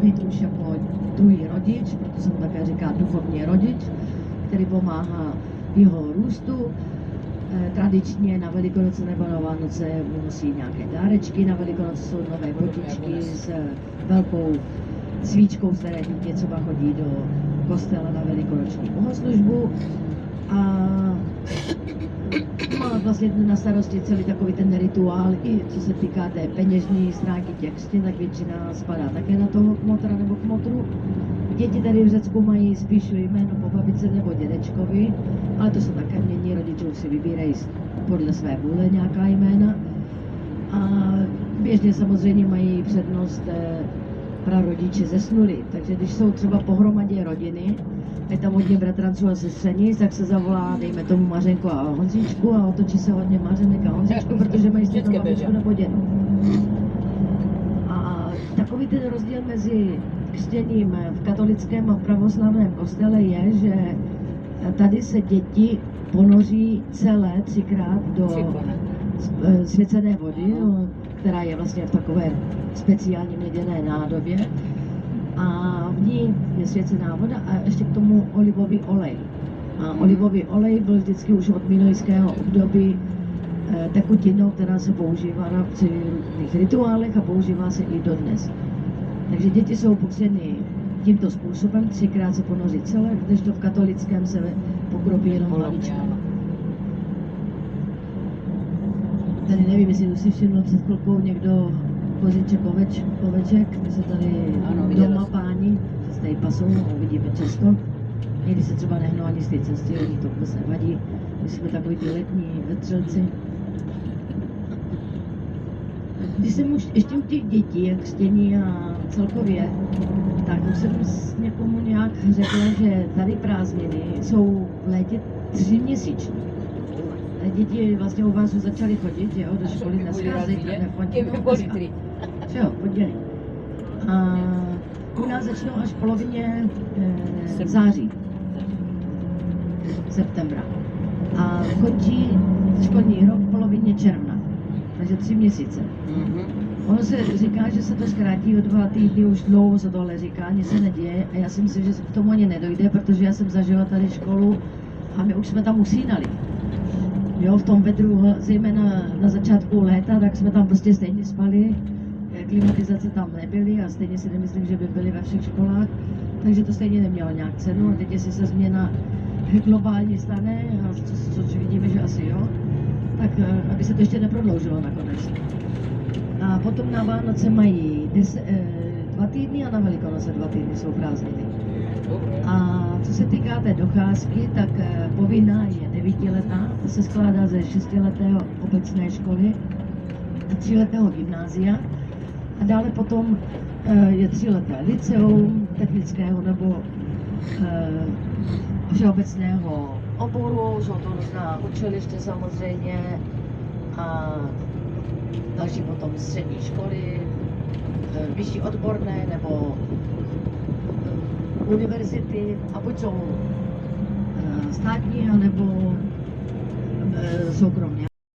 být už jako druhý rodič, proto se mu také říká duchovní rodič, který pomáhá jeho růstu. Tradičně na Velikonoce nebo na Vánoce nosí nějaké dárečky, na Velikonoce jsou nové botičky s velkou svíčkou, z které dítě třeba chodí do kostela na velikonoční bohoslužbu a má vlastně na starosti celý takový ten rituál, i co se týká té peněžní stránky těch křtěn, tak většina spadá také na toho kmotra nebo kmotru. Děti tady v Řecku mají spíš jméno po babice nebo dědečkovi, ale to se také mění, rodičů si vybírají podle své vůle nějaká jména. A běžně samozřejmě mají přednost prarodiče zesnuli, takže když jsou třeba pohromadě rodiny, je tam hodně bratranců a sestřenic, tak se zavolá, dejme tomu Mařenko a Honzíčku a otočí se hodně Mařenek a Honzíčku, protože mají stejnou babičku nebo dědu. A takový ten rozdíl mezi křtěním v katolickém a v pravoslavném kostele je, že tady se děti ponoří celé 3krát do svěcené vody, která je vlastně v takové speciální měděné nádobě. A v ní je svěcená voda a ještě k tomu olivový olej. A olivový olej byl vždycky už od minojského období tekutinou, která se používá při různých rituálech a používá se i dodnes. Takže děti jsou pokřtěny tímto způsobem, 3krát se ponoří celé, když to v katolickém se pokropí jenom hlavička. Tady nevím, jestli si všiml před chvilkou někdo koziček, oveček, my se tady doma páni, se tady pasou, uvidíme často. Někdy se třeba nehnou ani z té cesty, oni to vůbec nevadí. My jsme takový ty letní vetřelci. Když jsem už ještě u těch dětí, jak křtění a celkově, tak už jsem někomu nějak řekla, že tady prázdniny jsou v létě 3měsíční. Děti vlastně u vás už začaly chodit, jo, do školy dneska, zítra nechodí. Jo, pondělí. A u nás začnou až v polovině září, septembra. A končí školní rok v polovině června, takže 3 měsíce. Ono se říká, že se to zkrátí o 2 týdny, už dlouho se tohle říká, nic se neděje a já si myslím, že se k tomu ani nedojde, protože já jsem zažila tady školu a my už jsme tam usínali. Jo, v tom vedru, zejména na začátku léta, tak jsme tam prostě stejně spali, klimatizace tam nebyly a stejně si nemyslím, že by byly ve všech školách, takže to stejně nemělo nějak cenu a teď jestli se změna globálně stane, a což vidíme, že asi jo, tak aby se to ještě neprodloužilo nakonec. A potom na Vánoce mají 2 týdny a na Velikonoce 2 týdny jsou prázdniny. A co se týká té docházky, tak povinná je 9letá, ta se skládá ze 6letého obecné školy a 3letého gymnázia. A dále potom je 3leté liceum technického nebo všeobecného oboru, jsou to různá učiliště samozřejmě a další potom střední školy, vyšší odborné nebo univerzity a buď jsou státní, anebo soukromně.